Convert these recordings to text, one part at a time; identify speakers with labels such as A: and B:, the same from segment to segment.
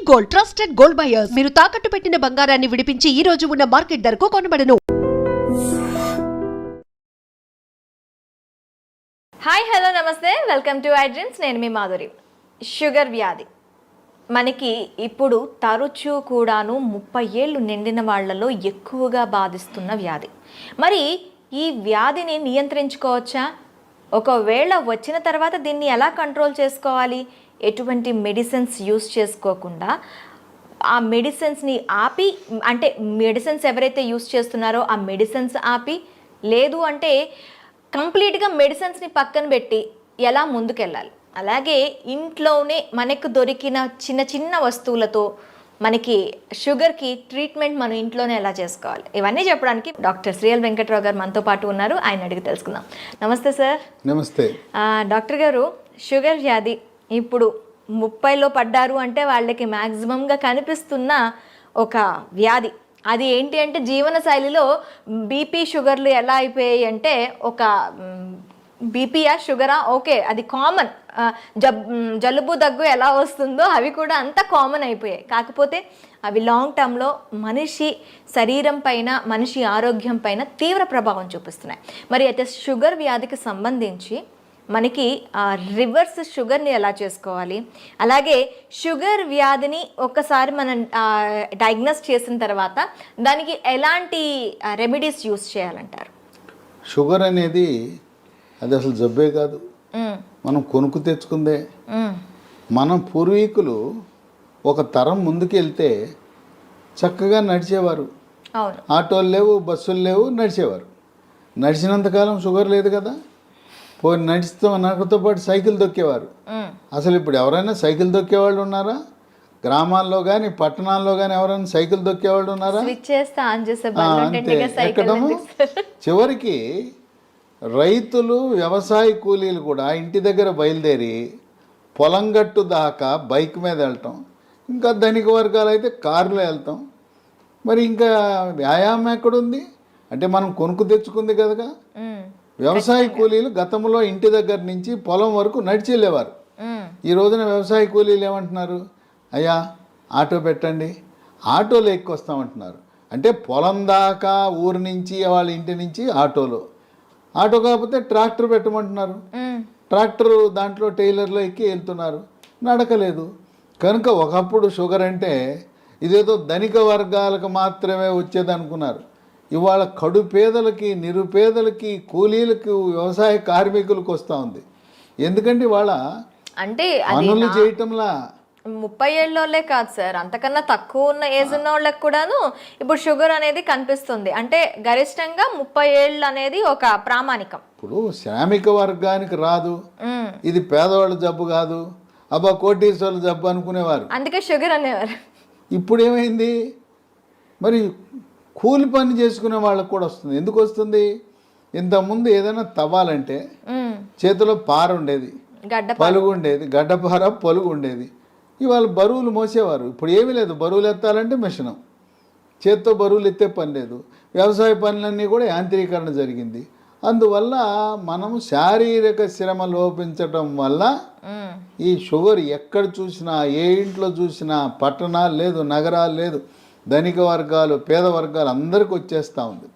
A: Gold, trusted gold buyers. మీరు తాకట్టు పెట్టిన బంగారాన్ని విడిపించి ఈ రోజు ఉన్న మార్కెట్ ధరకు కొనబడను.
B: హాయ్, హలో, నమస్తే, వెల్కమ్ టు ఐ డ్రీమ్స్. నేను మీ మాధురి. షుగర్ వ్యాధి మనకి ఇప్పుడు తరచూ కూడాను 30 ఏళ్ళు నిండిన వాళ్ళలో ఎక్కువగా బాధిస్తున్న వ్యాధి. మరి ఈ వ్యాధిని నియంత్రించుకోవచ్చా? ఒకవేళ వచ్చిన తర్వాత దీన్ని ఎలా కంట్రోల్ చేసుకోవాలి? ఎటువంటి మెడిసిన్స్ యూస్ చేసుకోకుండా ఆ మెడిసిన్స్ని ఆపి, అంటే మెడిసిన్స్ ఎవరైతే యూస్ చేస్తున్నారో ఆ మెడిసిన్స్ ఆపి, లేదు అంటే కంప్లీట్గా మెడిసిన్స్ని పక్కన పెట్టి ఎలా ముందుకెళ్ళాలి? అలాగే ఇంట్లోనే మనకు దొరికిన చిన్న చిన్న వస్తువులతో మనకి షుగర్కి ట్రీట్మెంట్ మనం ఇంట్లోనే ఎలా చేసుకోవాలి? ఇవన్నీ చెప్పడానికి డాక్టర్ శ్రీఎల్ వెంకట్రావు గారు మనతో పాటు ఉన్నారు. ఆయన అడిగి తెలుసుకుందాం. నమస్తే సార్.
C: నమస్తే
B: డాక్టర్ గారు, షుగర్ వ్యాధి ఇప్పుడు 30లో పడ్డారు అంటే వాళ్ళకి మ్యాక్సిమంగా కనిపిస్తున్న ఒక వ్యాధి. అది ఏంటి అంటే జీవన శైలిలో బీపీ షుగర్లు ఎలా అయిపోయాయి అంటే, ఒక బీపీయా షుగరా ఓకే అది కామన్, జలుబు దగ్గు ఎలా వస్తుందో అవి కూడా అంత కామన్ అయిపోయాయి. కాకపోతే అవి లాంగ్ టర్మ్లో మనిషి శరీరం పైన, మనిషి ఆరోగ్యం పైన తీవ్ర ప్రభావం చూపిస్తున్నాయి. మరి అయితే షుగర్ వ్యాధికి సంబంధించి మనకి రివర్స్ షుగర్ని ఎలా చేసుకోవాలి, అలాగే షుగర్ వ్యాధిని ఒక్కసారి మనం డయాగ్నోస్ చేసిన తర్వాత దానికి ఎలాంటి రెమెడీస్ యూస్ చేయాలంటారు?
C: షుగర్ అనేది అది అసలు జబ్బే కాదు, మనం కొనుక్కు తెచ్చుకుందే. మనం పూర్వీకులు ఒక తరం ముందుకెళ్తే చక్కగా నడిచేవారు. ఆటోలు లేవు, బస్సులు లేవు, నడిచేవారు. నడిచినంతకాలం షుగర్ లేదు కదా. పోయి నడిస్తూ నాకుతో పాటు సైకిల్ దొక్కేవారు. అసలు ఇప్పుడు ఎవరైనా సైకిల్ దొక్కేవాళ్ళు ఉన్నారా? గ్రామాల్లో కానీ పట్టణాల్లో కానీ ఎవరైనా సైకిల్ దొక్కేవాళ్ళు ఉన్నారా? అంతే, ఎక్కడము. చివరికి రైతులు, వ్యవసాయ కూలీలు కూడా ఇంటి దగ్గర బయలుదేరి పొలం గట్టు దాకా బైక్ మీద వెళ్ళటం, ఇంకా ధనిక వర్గాలు అయితే కారులో వెళ్తాం. మరి ఇంకా వ్యాయామం ఎక్కడుంది? అంటే మనం కొనుక్కు తెచ్చుకుంది కదా. వ్యవసాయ కూలీలు గతంలో ఇంటి దగ్గర నుంచి పొలం వరకు నడిచి వెళ్ళేవారు. ఈ రోజున వ్యవసాయ కూలీలు ఏమంటున్నారు? అయ్యా ఆటో పెట్టండి, ఆటోలో ఎక్కువ వస్తామంటున్నారు. అంటే పొలం దాకా ఊరి నుంచి వాళ్ళ ఇంటి నుంచి ఆటోలో, ఆటో కాకపోతే ట్రాక్టర్ పెట్టమంటున్నారు. ట్రాక్టర్ దాంట్లో టైలర్లో ఎక్కి వెళ్తున్నారు, నడకలేదు. కనుక ఒకప్పుడు షుగర్ అంటే ఇదేదో ధనిక వర్గాలకు మాత్రమే వచ్చేది అనుకున్నారు. ఇవాళ కడు పేదలకి, నిరుపేదలకి, కూలీలకు, వ్యవసాయ కార్మికులకు వస్తూ ఉంది. ఎందుకంటే ఇవాళ
B: అంటే
C: పనులు చేయటంలా
B: 30 ఏళ్ళోళ్ళే కాదు సార్, అంతకన్నా తక్కువ ఉన్న ఏజ్ ఉన్న వాళ్ళకి కూడాను ఇప్పుడు షుగర్ అనేది కనిపిస్తుంది. అంటే గరిష్టంగా 30 ఏళ్ళు అనేది ఒక ప్రామాణికం.
C: ఇప్పుడు శ్రామిక వర్గానికి రాదు, ఇది పేదవాళ్ళ జబ్బు కాదు, అబ్బా కోటీశ్వర్ల జబ్బు అనుకునేవారు,
B: అందుకే షుగర్ అనేవారు.
C: ఇప్పుడు ఏమైంది? మరి కూలి పని చేసుకునే వాళ్ళకు కూడా వస్తుంది. ఎందుకు వస్తుంది? ఇంతకుముందు ఏదైనా తవ్వాలంటే చేతిలో పార ఉండేది, పలుగు ఉండేది, గడ్డపార పలుగు ఉండేది. ఇవాళ బరువులు మోసేవారు. ఇప్పుడు ఏమీ లేదు, బరువులు ఎత్తాలంటే మిషను, చేత్తో బరువులు ఎత్తే పని లేదు. వ్యవసాయ పనులన్నీ కూడా యాంత్రీకరణ జరిగింది. అందువల్ల మనము శారీరక శ్రమ లోపించటం వల్ల ఈ షుగర్ ఎక్కడ చూసినా, ఏ ఇంట్లో చూసినా, పట్టణాలు లేదు, నగరాలు లేదు, ధనిక వర్గాలు, పేద వర్గాలు అందరికి వచ్చేస్తూ ఉంది.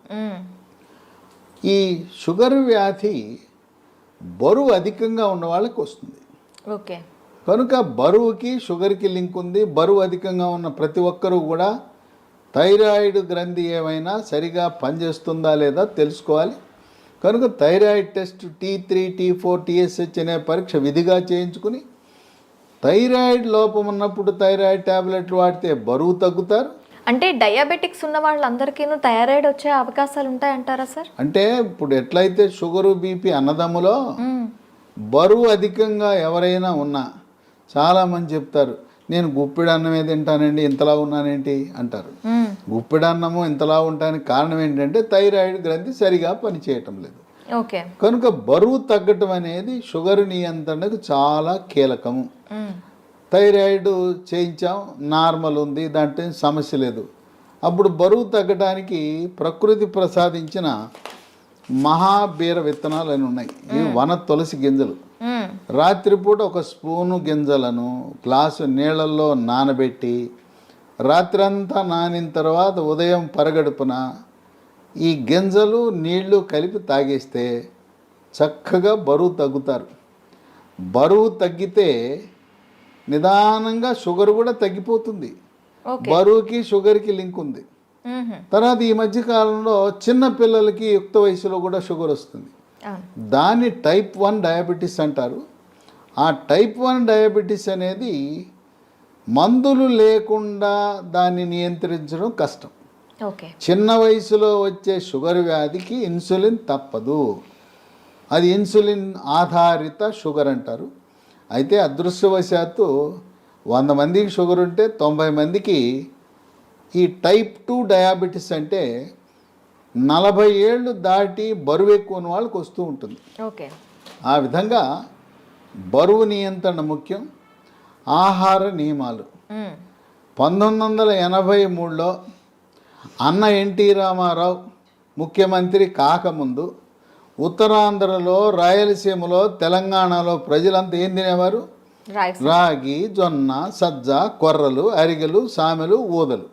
C: ఈ షుగర్ వ్యాధి బరువు అధికంగా ఉన్న వాళ్ళకి వస్తుంది.
B: ఓకే,
C: కనుక బరువుకి షుగర్కి లింక్ ఉంది. బరువు అధికంగా ఉన్న ప్రతి ఒక్కరూ కూడా థైరాయిడ్ గ్రంథి ఏమైనా సరిగా పనిచేస్తుందా లేదా తెలుసుకోవాలి. కనుక thyroid test T3, T4, TSH అనే పరీక్ష విధిగా చేయించుకుని, థైరాయిడ్ లోపం ఉన్నప్పుడు థైరాయిడ్ ట్యాబ్లెట్లు వాడితే బరువు తగ్గుతారు.
B: అంటే డయాబెటిక్స్ ఉన్న వాళ్ళందరికీ థైరాయిడ్ వచ్చే అవకాశాలు ఉంటాయంటారా సార్?
C: అంటే ఇప్పుడు ఎట్లయితే షుగరు, బీపీ అన్నదమ్ములో బరువు అధికంగా ఎవరైనా ఉన్నా చాలామంది చెప్తారు, నేను గుప్పిడి అన్నమే తింటానండి, ఇంతలా ఉన్నానేంటి అంటారు. గుప్పిడి అన్నము ఇంతలా ఉండడానికి కారణం ఏంటంటే థైరాయిడ్ గ్రంథి సరిగా పనిచేయటం లేదు.
B: ఓకే,
C: కనుక బరువు తగ్గటం అనేది షుగర్ నియంత్రణకు చాలా కీలకము. థైరాయిడ్ చేయించాం, నార్మల్ ఉంది, దాంట్లో సమస్య లేదు. అప్పుడు బరువు తగ్గడానికి ప్రకృతి ప్రసాదించిన మహాబీర విత్తనాలు అని ఉన్నాయి. ఇవి వన తులసి గింజలు. రాత్రిపూట ఒక స్పూను గింజలను గ్లాసు నీళ్ళల్లో నానబెట్టి రాత్రంతా నానిన తర్వాత ఉదయం పరగడుపున ఈ గింజలు నీళ్లు కలిపి తాగేస్తే చక్కగా బరువు తగ్గుతారు. బరువు తగ్గితే నిదానంగా షుగర్ కూడా తగ్గిపోతుంది. బరువుకి షుగర్కి లింక్ ఉంది. తర్వాత ఈ మధ్య కాలంలో చిన్న పిల్లలకి యుక్త వయసులో కూడా షుగర్ వస్తుంది. దాన్ని టైప్ 1 డయాబెటీస్ అంటారు. ఆ టైప్ 1 డయాబెటీస్ అనేది మందులు లేకుండా దాన్ని నియంత్రించడం కష్టం. చిన్న వయసులో వచ్చే షుగర్ వ్యాధికి ఇన్సులిన్ తప్పదు. అది ఇన్సులిన్ ఆధారిత షుగర్ అంటారు. అయితే అదృష్టవశాత్తు 100 మందికి షుగర్ ఉంటే 90 మందికి ఈ టైప్ 2 డయాబెటీస్ అంటే 40 ఏళ్ళు దాటి బరువు ఎక్కువ ఉన్న వాళ్ళకి వస్తూ ఉంటుంది. ఆ విధంగా బరువు నియంత్రణ ముఖ్యం. ఆహార నియమాలు 1983లో అన్న ఎన్టీ రామారావు ముఖ్యమంత్రి కాకముందు ఉత్తరాంధ్రలో, రాయలసీమలో, తెలంగాణలో ప్రజలంతా ఏం తినేవారు? రాగి, జొన్న, సజ్జ, కొర్రలు, అరిగెలు, సామెలు, ఊదలు.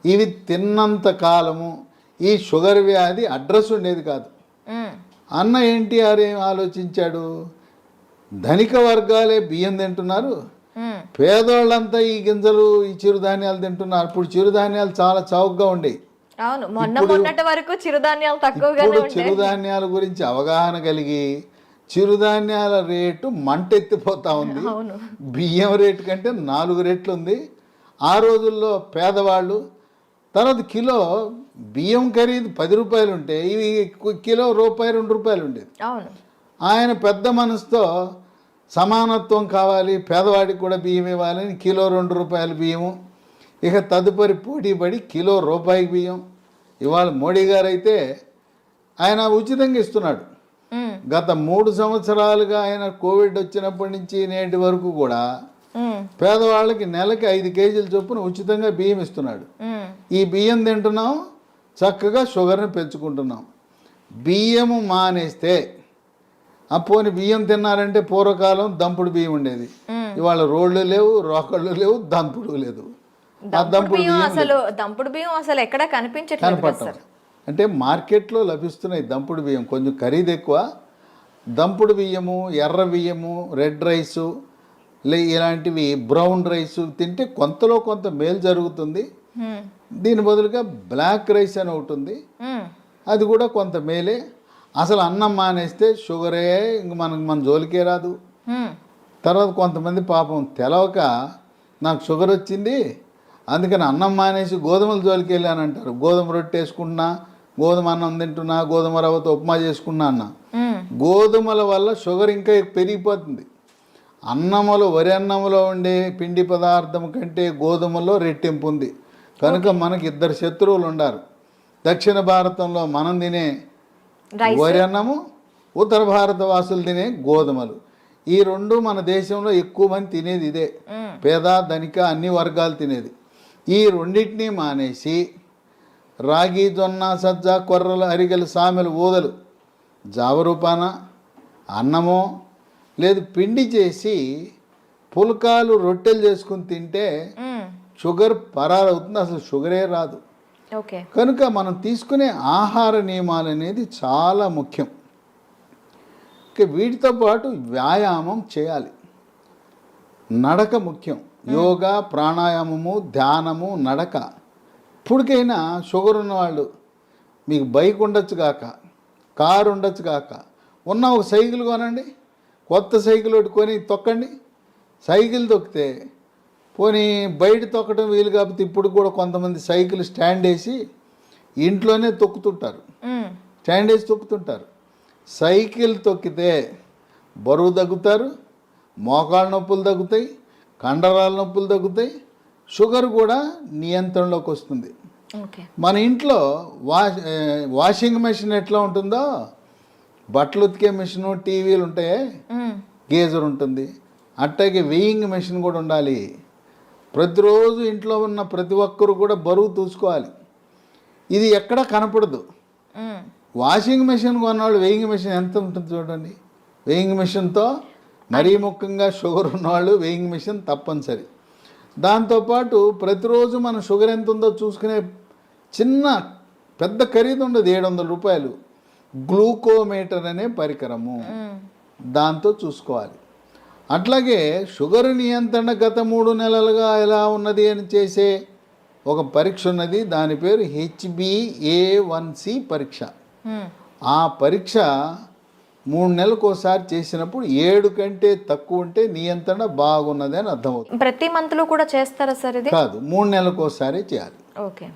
C: ఇవి తిన్నంత కాలము ఈ షుగర్ వ్యాధి అడ్రస్ ఉండేది కాదు. అన్న ఎన్టీఆర్ ఏం ఆలోచించాడు? ధనిక వర్గాలే బియ్యం తింటున్నారు, పేదోళ్ళంతా ఈ గింజలు, ఈ చిరుధాన్యాలు తింటున్నారు. ఇప్పుడు చిరుధాన్యాలు చాలా చౌకగా ఉండేవి. చిరుధాన్యాల గురించి అవగాహన కలిగి చిరుధాన్యాల రేటు మంటెత్తిపోతా ఉంది. బియ్యం రేటు కంటే 4 రెట్లు ఉంది. ఆ రోజుల్లో పేదవాళ్ళు తర్వాత కిలో బియ్యం ఖరీదు 10 రూపాయలు ఉంటే ఇవి కిలో రూపాయి 2 రూపాయలు ఉండేది. ఆయన పెద్ద మనసుతో సమానత్వం కావాలి, పేదవాడికి కూడా బియ్యం ఇవ్వాలని కిలో 2 రూపాయల బియ్యము. ఇక తదుపరి పోటీపడి కిలో రూపాయికి బియ్యం. ఇవాళ మోడీ గారు అయితే ఆయన ఉచితంగా ఇస్తున్నాడు. గత 3 సంవత్సరాలుగా ఆయన కోవిడ్ వచ్చినప్పటి నుంచి నేటి వరకు కూడా పేదవాళ్ళకి నెలకి 5 కేజీల చొప్పున ఉచితంగా బియ్యం ఇస్తున్నాడు. ఈ బియ్యం తింటున్నాం, చక్కగా షుగర్ని పెంచుకుంటున్నాం. బియ్యము మానేస్తే పోని బియ్యం తిన్నారంటే పూర్వకాలం దంపుడు బియ్యం ఉండేది. ఇవాళ రోడ్లు లేవు, రోకళ్ళు లేవు, దంపుడు లేదు.
B: దంపుడు బియ్యం అసలు ఎక్కడ కనిపించట్లేదు.
C: అంటే మార్కెట్లో లభిస్తున్నాయి దంపుడు బియ్యం, కొంచెం ఖరీదు ఎక్కువ. దంపుడు బియ్యము, ఎర్ర బియ్యము, రెడ్ రైసు, ఇలాంటివి బ్రౌన్ రైసు తింటే కొంతలో కొంత మేలు జరుగుతుంది. దీని బదులుగా బ్లాక్ రైస్ అని ఒకటి ఉంది, అది కూడా కొంత మేలే. అసలు అన్నం మానేస్తే షుగరే ఇంక మన జోలికే రాదు. తర్వాత కొంతమంది పాపం తెలవక నాకు షుగర్ వచ్చింది అందుకని అన్నం మానేసి గోధుమల జోలికి వెళ్ళాను అంటారు. గోధుమ రొట్టె వేసుకుంటున్నా, గోధుమ అన్నం తింటున్నా, గోధుమ రవ్వతో ఉప్మా చేసుకున్నా అన్న. గోధుమల వల్ల షుగర్ ఇంకా పెరిగిపోతుంది. అన్నములో, వరి అన్నములో ఉండే పిండి పదార్థం కంటే గోధుమలో రెట్టింపు ఉంది. కనుక మనకి 2 శత్రువులు ఉండారు. దక్షిణ భారతంలో మనం తినే వరి అన్నము, ఉత్తర భారత వాసులు తినే గోధుమలు. ఈ 2 మన దేశంలో ఎక్కువ మంది తినేది ఇదే. పేద, ధనిక అన్ని వర్గాలు తినేది. ఈ రెండింటినీ మానేసి రాగి, జొన్న, సజ్జ, కొర్రలు, అరిగెలు, సామెలు, ఊదలు జావరూపాన అన్నమో లేదు పిండి చేసి పుల్కాలు, రొట్టెలు చేసుకుని తింటే షుగర్ పరారవుతుంది, అసలు షుగరే రాదు. కనుక మనం తీసుకునే ఆహార నియమాలు అనేది చాలా ముఖ్యం. వీటితో పాటు వ్యాయామం చేయాలి. నడక ముఖ్యం. యోగా, ప్రాణాయామము, ధ్యానము, నడక. ఇప్పటికైనా షుగర్ ఉన్నవాళ్ళు మీకు బైక్ ఉండొచ్చు కాక, కారు ఉండొచ్చు కాక, ఉన్న ఒక సైకిల్ కొనండి. కొత్త సైకిల్ ఒకటి కొని తొక్కండి. సైకిల్ తొక్కితే పోనీ బయట తొక్కడం వీలు కాకపోతే ఇప్పుడు కూడా కొంతమంది సైకిల్ స్టాండ్ వేసి ఇంట్లోనే తొక్కుతుంటారు. స్టాండ్ వేసి తొక్కుతుంటారు. సైకిల్ తొక్కితే బరువు తగ్గుతారు, మోకాళ్ళ నొప్పులు తగ్గుతాయి, కండరాల నొప్పులు తగ్గుతాయి, షుగర్ కూడా నియంత్రణలోకి వస్తుంది. మన ఇంట్లో వాషింగ్ మెషిన్ ఎట్లా ఉంటుందో, బట్టలు ఉతికే మిషను, టీవీలు ఉంటాయి, గేజర్ ఉంటుంది, అట్టాగే వెయింగ్ మెషిన్ కూడా ఉండాలి. ప్రతిరోజు ఇంట్లో ఉన్న ప్రతి ఒక్కరు కూడా బరువు చూసుకోవాలి. ఇది ఎక్కడ కనపడదు. వాషింగ్ మెషిన్ కొన్నవాళ్ళు వెయింగ్ మెషిన్ ఎంత ఉంటుంది చూడండి. వెయింగ్ మెషిన్తో మరీ ముఖ్యంగా షుగర్ ఉన్నవాళ్ళు వెయింగ్ మిషన్ తప్పనిసరి. దాంతోపాటు ప్రతిరోజు మన షుగర్ ఎంత ఉందో చూసుకునే చిన్న పెద్ద ఖరీదు ఉండదు, 700 రూపాయలు గ్లూకోమీటర్ అనే పరికరము, దాంతో చూసుకోవాలి. అట్లాగే షుగర్ నియంత్రణ గత 3 నెలలుగా ఎలా ఉన్నది అని చేసే ఒక పరీక్ష ఉన్నది, దాని పేరు HbA1c పరీక్ష. ఆ పరీక్ష 3 నెలలకు ఒకసారి చేసినప్పుడు 7 కంటే తక్కువ ఉంటే నియంత్రణ బాగున్నది అని అర్థమవుతుంది.
B: ప్రతి మంత్లో కూడా చేస్తారా సార్ ఇది?
C: కాదు, 3 నెలలకు ఒకసారి చేయాలి.
B: ఓకే,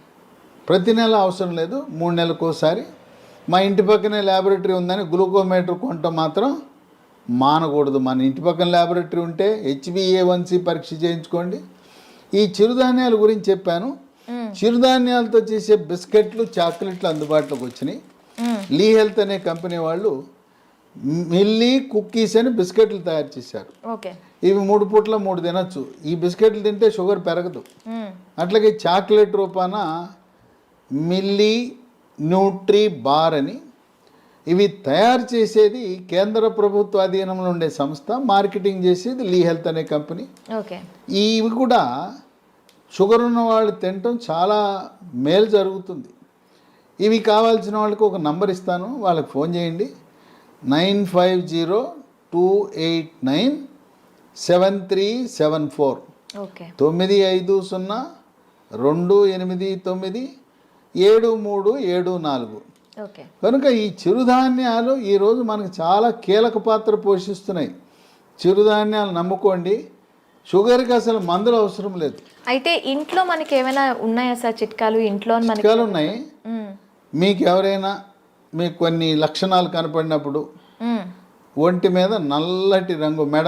C: ప్రతి నెల అవసరం లేదు, 3 నెలలకు ఒకసారి. మా ఇంటి పక్కనే ల్యాబొరేటరీ ఉందని గ్లూకోమీటర్ కొనటం మాత్రం మానకూడదు. మన ఇంటి పక్కన ల్యాబొరేటరీ ఉంటే HbA1c పరీక్ష చేయించుకోండి. ఈ చిరుధాన్యాల గురించి చెప్పాను. చిరుధాన్యాలతో చేసే బిస్కెట్లు, చాక్లెట్లు అందుబాటులోకి వచ్చినాయి. లీ హెల్త్ అనే కంపెనీ వాళ్ళు మిల్లీ కుక్కీస్ అని బిస్కెట్లు తయారు చేశారు.
B: ఓకే,
C: ఇవి 3 పూట్ల 3 తినచ్చు. ఈ బిస్కెట్లు తింటే షుగర్ పెరగదు. అట్లాగే చాక్లెట్ రూపాన మిల్లీ న్యూట్రీ బార్ అని, ఇవి తయారు చేసేది కేంద్ర ప్రభుత్వ అధీనంలో ఉండే సంస్థ, మార్కెటింగ్ చేసేది లీ హెల్త్ అనే కంపెనీ.
B: ఓకే,
C: ఇవి కూడా షుగర్ ఉన్న వాళ్ళు తినటం చాలా మేలు జరుగుతుంది. ఇవి కావాల్సిన వాళ్ళకి ఒక నంబర్ ఇస్తాను, వాళ్ళకి ఫోన్ చేయండి. 9502897374.
B: ఓకే,
C: 9502897374.
B: ఓకే.
C: కనుక ఈ చిరుధాన్యాలు ఈరోజు మనకు చాలా కీలక పాత్ర పోషిస్తున్నాయి. చిరుధాన్యాలు నమ్ముకోండి, షుగర్కి అసలు మందులు అవసరం లేదు.
B: అయితే ఇంట్లో మనకి ఏమైనా ఉన్నాయా సార్ చిట్కాలు? ఇంట్లో
C: చిట్కాలు ఉన్నాయి. మీకు ఎవరైనా మీకు కొన్ని లక్షణాలు కనపడినప్పుడు ఒంటి మీద నల్లటి రంగు, మెడ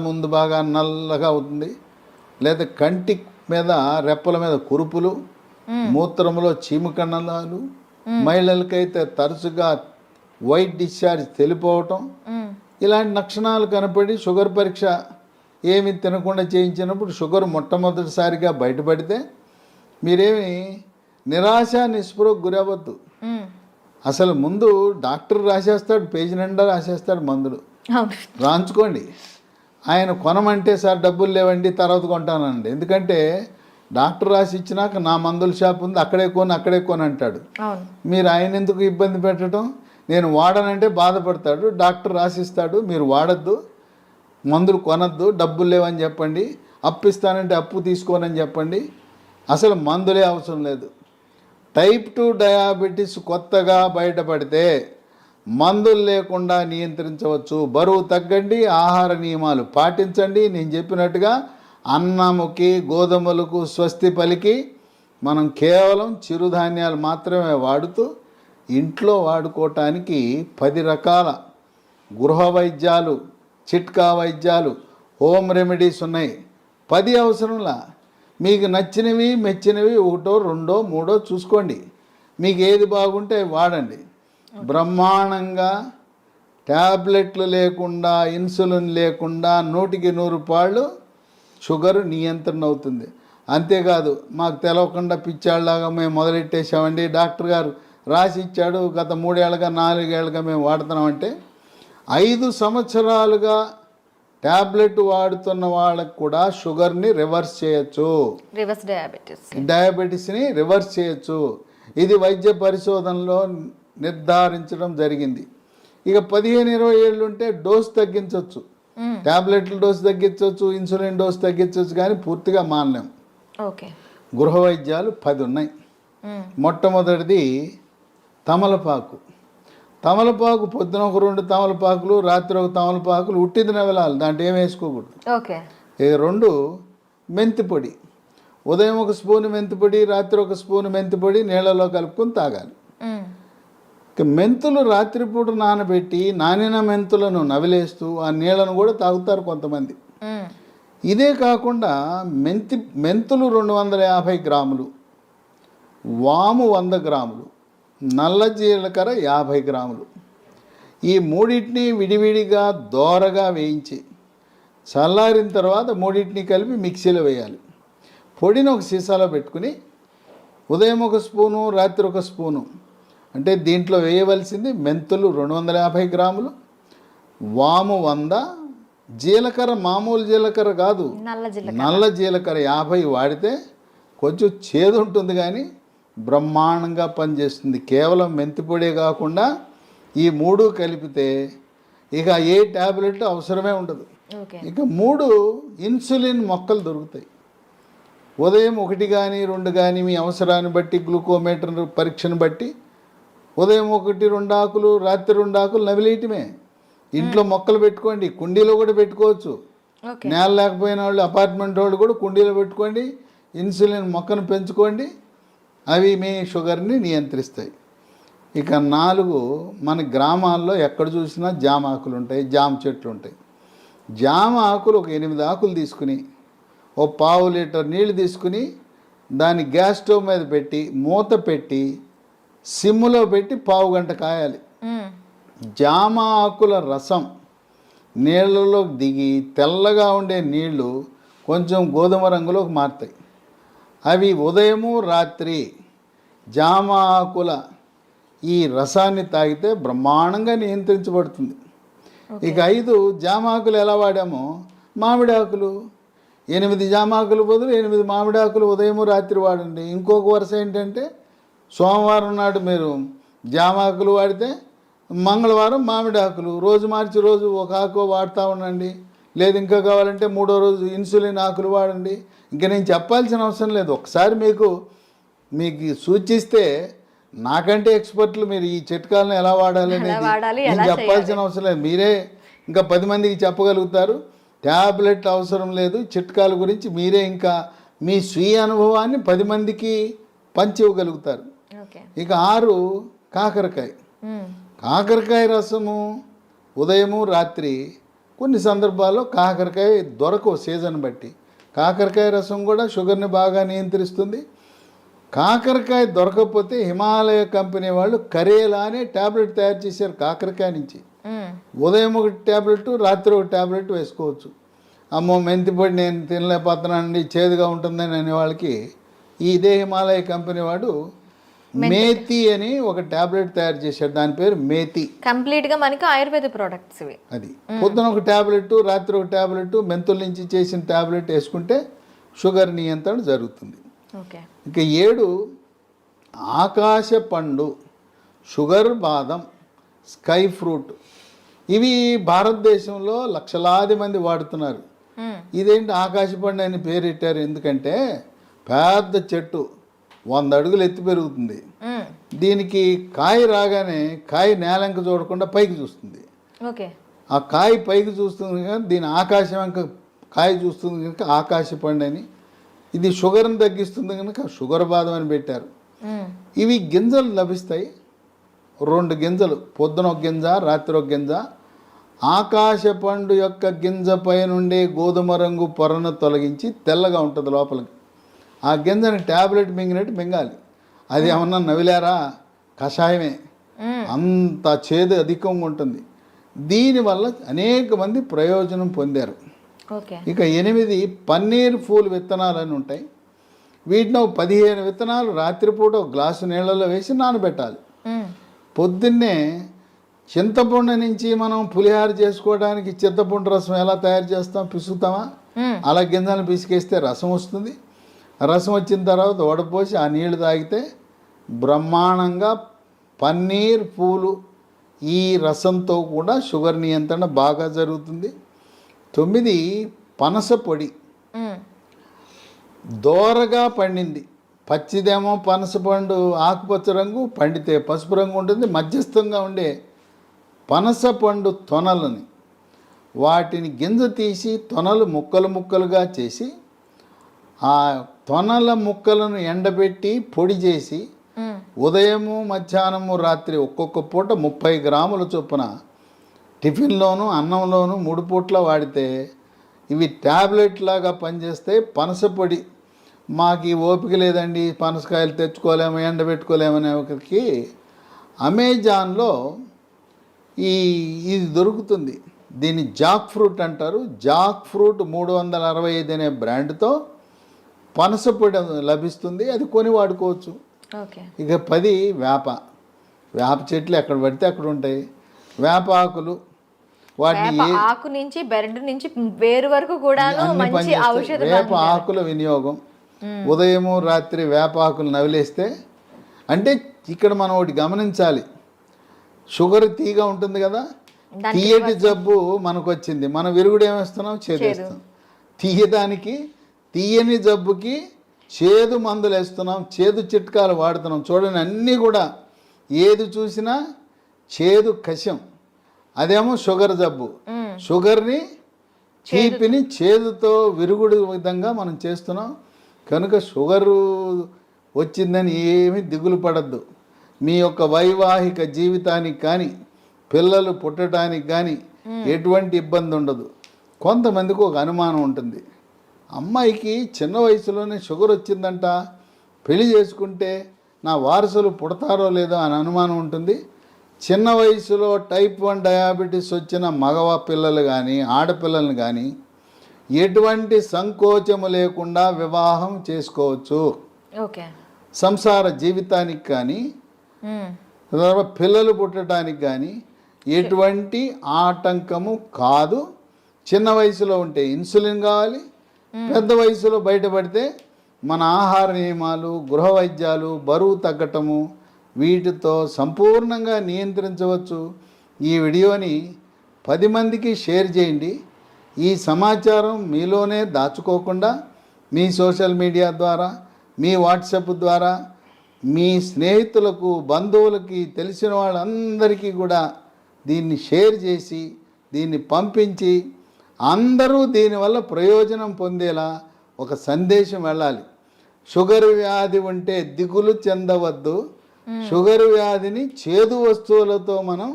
C: ముందు బాగా నల్లగా అవుతుంది, లేదా కంటి మీద రెప్పల మీద కురుపులు, మూత్రంలో చీమకణాలు, మహిళలకైతే తరచుగా వైట్ డిశ్చార్జ్ తెలిపోవటం, ఇలాంటి లక్షణాలు కనపడి షుగర్ పరీక్ష ఏమి తినకుండా చేయించినప్పుడు షుగర్ మొట్టమొదటిసారిగా బయటపడితే మీరేమి నిరాశ నిస్పృహకు గురవద్దు. అసలు ముందు డాక్టర్ రాసేస్తాడు, పేజీ నిండా రాసేస్తాడు మందులు, రాంచుకోండి. ఆయన కొనమంటే సార్ డబ్బులు లేవండి తర్వాత కొంటానండి, ఎందుకంటే డాక్టర్ రాసి ఇచ్చినాక నా మందుల షాప్ ఉంది అక్కడే కొని అంటాడు. మీరు ఆయన ఎందుకు ఇబ్బంది పెట్టడం? నేను వాడనంటే బాధపడతాడు, డాక్టర్ రాసిస్తాడు, మీరు వాడద్దు, మందులు కొనద్దు, డబ్బులు లేవని చెప్పండి, అప్పు ఇస్తానంటే అప్పు తీసుకోనని చెప్పండి. అసలు మందులే అవసరం లేదు. టైప్ 2 డయాబెటీస్ కొత్తగా బయటపడితే మందులు లేకుండా నియంత్రించవచ్చు. బరువు తగ్గండి, ఆహార నియమాలు పాటించండి. నేను చెప్పినట్టుగా అన్నముకి గోధుమలకు స్వస్తి పలికి మనం కేవలం చిరుధాన్యాలు మాత్రమే వాడుతూ ఇంట్లో వాడుకోవటానికి 10 రకాల గృహ వైద్యాలు, చిట్కా వైద్యాలు, హోమ్ రెమెడీస్ ఉన్నాయి. 10 అవసరంలా. మీకు నచ్చినవి మెచ్చినవి 1, 2, 3 చూసుకోండి. మీకు ఏది బాగుంటే వాడండి. బ్రహ్మాండంగా ట్యాబ్లెట్లు లేకుండా, ఇన్సులిన్ లేకుండా 100కి 100 పాళ్ళు షుగర్ నియంత్రణ అవుతుంది. అంతేకాదు మాకు తెలవకుండా పిచ్చాళ్ళలాగా మేము మొదలెట్టేసామండి, డాక్టర్ గారు రాసి ఇచ్చాడు, గత 3 ఏళ్ళగా 4 ఏళ్ళగా మేము వాడుతున్నామంటే 5 సంవత్సరాలుగా ట్యాబ్లెట్ వాడుతున్న వాళ్ళకు కూడా షుగర్ని రివర్స్ చేయొచ్చు, డయాబెటీస్ని రివర్స్ చేయొచ్చు. ఇది వైద్య పరిశోధనలో నిర్ధారించడం జరిగింది. ఇక 15-20 ఏళ్ళు ఉంటే డోస్ తగ్గించవచ్చు, ట్యాబ్లెట్ల డోస్ తగ్గించవచ్చు, ఇన్సులిన్ డోస్ తగ్గించవచ్చు, కానీ పూర్తిగా మానలేం. గృహ వైద్యాలు 10 ఉన్నాయి. మొట్టమొదటిది తమలపాకు. పొద్దున ఒక 2 తమలపాకులు, రాత్రి ఒక తమలపాకులు ఉట్టిది నవలాలి, దాంట్లో ఏం వేసుకోకూడదు. ఇక 2 మెంతిపొడి. ఉదయం 1 స్పూను మెంతిపొడి, రాత్రి 1 స్పూను మెంతిపొడి నీళ్ళలో కలుపుకొని తాగాలి. ఇక మెంతులు రాత్రిపూట నానబెట్టి నానిన మెంతులను నవిలేస్తూ ఆ నీళ్ళను కూడా తాగుతారు కొంతమంది. ఇదే కాకుండా మెంతులు 250 గ్రాములు, వాము 100 గ్రాములు, నల్ల జీలకర్ర 50 గ్రాములు. ఈ మూడింటిని విడివిడిగా దోరగా వేయించి చల్లారిన తర్వాత మూడింటిని కలిపి మిక్సీలో వేయాలి. పొడిని ఒక సీసాలో పెట్టుకుని ఉదయం 1 స్పూను, రాత్రి 1 స్పూను, అంటే దీంట్లో వేయవలసింది మెంతులు 250 గ్రాములు, వాము 100, జీలకర్ర మామూలు జీలకర్ర కాదు,
B: నల్ల జీలకర్ర.
C: నల్ల జీలకర్ర 50 వాడితే కొంచెం చేదు ఉంటుంది కానీ బ్రహ్మాండంగా పనిచేస్తుంది. కేవలం మెంతిపొడే కాకుండా ఈ 3 కలిపితే ఇక ఏ ట్యాబ్లెట్ అవసరమే ఉండదు.
B: ఓకే.
C: ఇక 3 ఇన్సులిన్ మొక్కలు దొరుకుతాయి. ఉదయం 1 కానీ 2 కానీ మీ అవసరాన్ని బట్టి గ్లూకోమీటర్ పరీక్షను బట్టి ఉదయం 1-2 ఆకులు, రాత్రి 2 ఆకులు నవిలేయటమే. ఇంట్లో మొక్కలు పెట్టుకోండి, కుండీలో కూడా పెట్టుకోవచ్చు.
B: ఓకే.
C: నేల లేకపోయిన వాళ్ళు, అపార్ట్మెంట్ వాళ్ళు కూడా కుండీలో పెట్టుకోండి, ఇన్సులిన్ మొక్కను పెంచుకోండి. అవి మీ షుగర్ని నియంత్రిస్తాయి. ఇక 4 మన గ్రామాల్లో ఎక్కడ చూసినా జామ ఆకులు ఉంటాయి, జామ చెట్లు ఉంటాయి. జామ ఆకులు ఒక 8 ఆకులు తీసుకుని ఓ 1/2 లీటర్ నీళ్ళు తీసుకుని దాన్ని గ్యాస్ స్టవ్ మీద పెట్టి మూత పెట్టి సిమ్లో పెట్టి 1/2 గంట కాయాలి. జామ ఆకుల రసం నీళ్ళలోకి దిగి తెల్లగా ఉండే నీళ్లు కొంచెం గోధుమ రంగులోకి మారుతాయి. అవి ఉదయము రాత్రి జామ ఆకుల ఈ రసాన్ని తాగితే బ్రహ్మాండంగా నియంత్రించబడుతుంది. ఇక 5 జామ ఆకులు ఎలా వాడామో, మామిడి ఆకులు 8 జామ ఆకులు బదులు 8 మామిడి ఆకులు ఉదయము రాత్రి వాడండి. ఇంకొక వరుస ఏంటంటే సోమవారం నాడు మీరు జామ ఆకులు వాడితే మంగళవారం మామిడి ఆకులు, రోజు మార్చి రోజు ఒక ఆకు వాడుతూ ఉండండి. లేదు ఇంకా కావాలంటే 3వ రోజు ఇన్సులిన్ ఆకులు వాడండి. ఇంకా నేను చెప్పాల్సిన అవసరం లేదు. ఒకసారి మీకు సూచిస్తే నాకంటే ఎక్స్పర్ట్లు మీరు ఈ చిట్కాలను ఎలా వాడాలి అనేది నేను చెప్పాల్సిన అవసరం లేదు. మీరే ఇంకా 10 మందికి చెప్పగలుగుతారు. ట్యాబ్లెట్ అవసరం లేదు. చిట్కాల గురించి మీరే ఇంకా మీ స్వీయ అనుభవాన్ని 10 మందికి పంచి ఇవ్వగలుగుతారు. ఇక 6 కాకరకాయ. కాకరకాయ రసము ఉదయము రాత్రి కొన్ని సందర్భాల్లో కాకరకాయ దొరకవు సీజన్ బట్టి. కాకరకాయ రసం కూడా షుగర్ని బాగా నియంత్రిస్తుంది. కాకరకాయ దొరకకపోతే హిమాలయ కంపెనీ వాళ్ళు కరేలా అనే ట్యాబ్లెట్ తయారు చేశారు కాకరకాయ నుంచి. ఉదయం 1 ట్యాబ్లెట్, రాత్రి 1 ట్యాబ్లెట్ వేసుకోవచ్చు. అమ్మో మెంతిపొడి నేను తినలేకపోతున్నానండి, చేదుగా ఉంటుందని అనే వాళ్ళకి ఇదే హిమాలయ కంపెనీ వాడు మేతి అని ఒక ట్యాబ్లెట్ తయారు చేశాడు. దాని పేరు మేతి.
B: కంప్లీట్గా మనకి ఆయుర్వేద ప్రోడక్ట్స్ ఇవి.
C: అది పొద్దున 1 ట్యాబ్లెట్, రాత్రి 1 ట్యాబ్లెట్, మెంతుల నుంచి చేసిన ట్యాబ్లెట్ వేసుకుంటే షుగర్ నియంత్రణ జరుగుతుంది. ఇక 7 ఆకాశ పండు, షుగర్ బాదం, స్కై ఫ్రూట్. ఇవి భారతదేశంలో లక్షలాది మంది వాడుతున్నారు. ఇదేంటి ఆకాశ పండు అని పేరెట్టారు ఎందుకంటే పెద్ద చెట్టు 100 అడుగులు ఎత్తి పెరుగుతుంది. దీనికి కాయ రాగానే కాయ నేలంక చూడకుండా పైకి చూస్తుంది. ఆ కాయ పైకి చూస్తుంది కనుక దీని ఆకాశం అంక కాయ చూస్తుంది కనుక ఆకాశ పండు అని. ఇది షుగర్ని తగ్గిస్తుంది కనుక షుగర్ బాదం అని పెట్టారు. ఇవి గింజలు లభిస్తాయి. 2 గింజలు, పొద్దున 1 గింజ, రాత్రి 1 గింజ. ఆకాశ పండు యొక్క గింజ పై నుండి గోధుమ రంగు పొరను తొలగించి తెల్లగా ఉంటుంది లోపలికి. ఆ గింజని ట్యాబ్లెట్ మింగినట్టు మింగాలి. అది ఏమన్నా నవిలారా, కషాయమే. అంత చేదు అధికంగా ఉంటుంది. దీనివల్ల అనేక మంది ప్రయోజనం పొందారు. ఇక 8 పన్నీర్ పూలు విత్తనాలు అని ఉంటాయి. వీటిని 15 విత్తనాలు రాత్రిపూట 1 గ్లాసు నీళ్ళలో వేసి నానబెట్టాలి. పొద్దున్నే చింతపండు నుంచి మనం పులిహార చేసుకోవడానికి చింతపండు రసం ఎలా తయారు చేస్తాం, పిసుకుతామా? అలా గింజలు పిసికేస్తే రసం వస్తుంది. రసం వచ్చిన తర్వాత వడపోసి ఆ నీళ్లు తాగితే బ్రహ్మాండంగా పన్నీర్ పూలు ఈ రసంతో కూడా షుగర్ నియంత్రణ బాగా జరుగుతుంది. 9 పనస పొడి. దోరగా పండింది, పచ్చిదేమో పనస పండు ఆకుపచ్చ రంగు, పండితే పసుపు రంగు ఉంటుంది. మధ్యస్థంగా ఉండే పనస పండు తొనలని వాటిని గింజ తీసి తొనలు ముక్కలు ముక్కలుగా చేసి ఆ తొనల ముక్కలను ఎండబెట్టి పొడి చేసి ఉదయము మధ్యాహ్నము రాత్రి ఒక్కొక్క పూట 30 గ్రాముల చొప్పున టిఫిన్లోను అన్నంలోను 3 పూట్ల వాడితే ఇవి ట్యాబ్లెట్ లాగా పనిచేస్తాయి. పనస పొడి మాకు ఓపిక లేదండి, పనసకాయలు తెచ్చుకోలేము, ఎండబెట్టుకోలేమనే ఒకరికి అమెజాన్లో ఇది దొరుకుతుంది. దీన్ని జాక్ ఫ్రూట్ అంటారు. జాక్ ఫ్రూట్ 365 అనే బ్రాండ్తో పనస పొడి లభిస్తుంది. అది కొని వాడుకోవచ్చు. ఇక 10 వేప చెట్లు ఎక్కడ పడితే అక్కడ ఉంటాయి. వేప ఆకులు వాటిని
B: వేప ఆకు నుంచి బెరడు నుంచి వేరు వరకు కూడాను
C: అన్ని
B: మంచి
C: పనిచేస్తాయి.
B: ఔషధ
C: వేప ఆకుల వినియోగం ఉదయము రాత్రి వేప ఆకులు నవిలేస్తే, అంటే ఇక్కడ మనం ఒకటి గమనించాలి, షుగర్ తీగ ఉంటుంది కదా, తీయటి జబ్బు మనకు వచ్చింది, మన విరుగుడు ఏమేస్తున్నాం, చేదేస్తాం. తీయని జబ్బుకి చేదు మందులు వేస్తున్నాం, చేదు చిట్కాలు వాడుతున్నాం. చూడండి, అన్నీ కూడా ఏది చూసినా చేదు కషం. అదేమో షుగర్ జబ్బు, షుగర్ని తీపిని చేదుతో విరుగుడు విధంగా మనం చేస్తున్నాం. కనుక షుగరు వచ్చిందని ఏమీ దిగులు పడద్దు. మీ యొక్క వైవాహిక జీవితానికి కానీ పిల్లలు పుట్టడానికి కానీ ఎటువంటి ఇబ్బంది ఉండదు. కొంతమందికి ఒక అనుమానం ఉంటుంది, అమ్మాయికి చిన్న వయసులోనే షుగర్ వచ్చిందంట, పెళ్లి చేసుకుంటే నా వారసులు పుడతారో లేదో అని అనుమానం ఉంటుంది. చిన్న వయసులో టైప్ 1 డయాబెటీస్ వచ్చిన మగవ పిల్లలు కానీ ఆడపిల్లలను కానీ ఎటువంటి సంకోచము లేకుండా వివాహం చేసుకోవచ్చు.
B: ఓకే,
C: సంసార జీవితానికి కానీ పిల్లలు పుట్టడానికి కానీ ఎటువంటి ఆటంకము కాదు. చిన్న వయసులో ఉంటే ఇన్సులిన్ కావాలి, పెద్ద వయసులో బయటపడితే మన ఆహార నియమాలు, గృహ వైద్యాలు, బరువు తగ్గటము, వీటితో సంపూర్ణంగా నియంత్రించవచ్చు. ఈ వీడియోని 10 మందికి షేర్ చేయండి. ఈ సమాచారం మీలోనే దాచుకోకుండా మీ సోషల్ మీడియా ద్వారా, మీ వాట్సాప్ ద్వారా, మీ స్నేహితులకు, బంధువులకి, తెలిసిన వాళ్ళందరికీ కూడా దీన్ని షేర్ చేసి దీన్ని పంపించి అందరూ దీనివల్ల ప్రయోజనం పొందేలా ఒక సందేశం వెళ్ళాలి. షుగర్ వ్యాధి ఉంటే దిగులు చెందవద్దు, షుగర్ వ్యాధిని చేదు వస్తువులతో మనం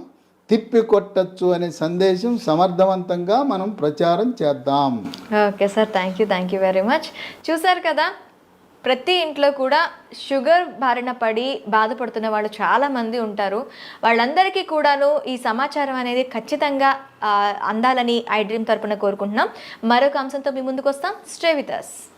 C: తిప్పికొట్టచ్చు అనే సందేశం సమర్థవంతంగా మనం ప్రచారం చేద్దాం.
B: Okay sir, thank you very much. చూసారు కదా, ప్రతి ఇంట్లో కూడా షుగర్ బారిన పడి బాధపడుతున్న వాళ్ళు చాలామంది ఉంటారు. వాళ్ళందరికీ కూడాను ఈ సమాచారం అనేది ఖచ్చితంగా అందాలని ఐ డ్రీమ్ తరపున కోరుకుంటున్నాం. మరొక అంశంతో మీ ముందుకు వస్తాం. Stay with us.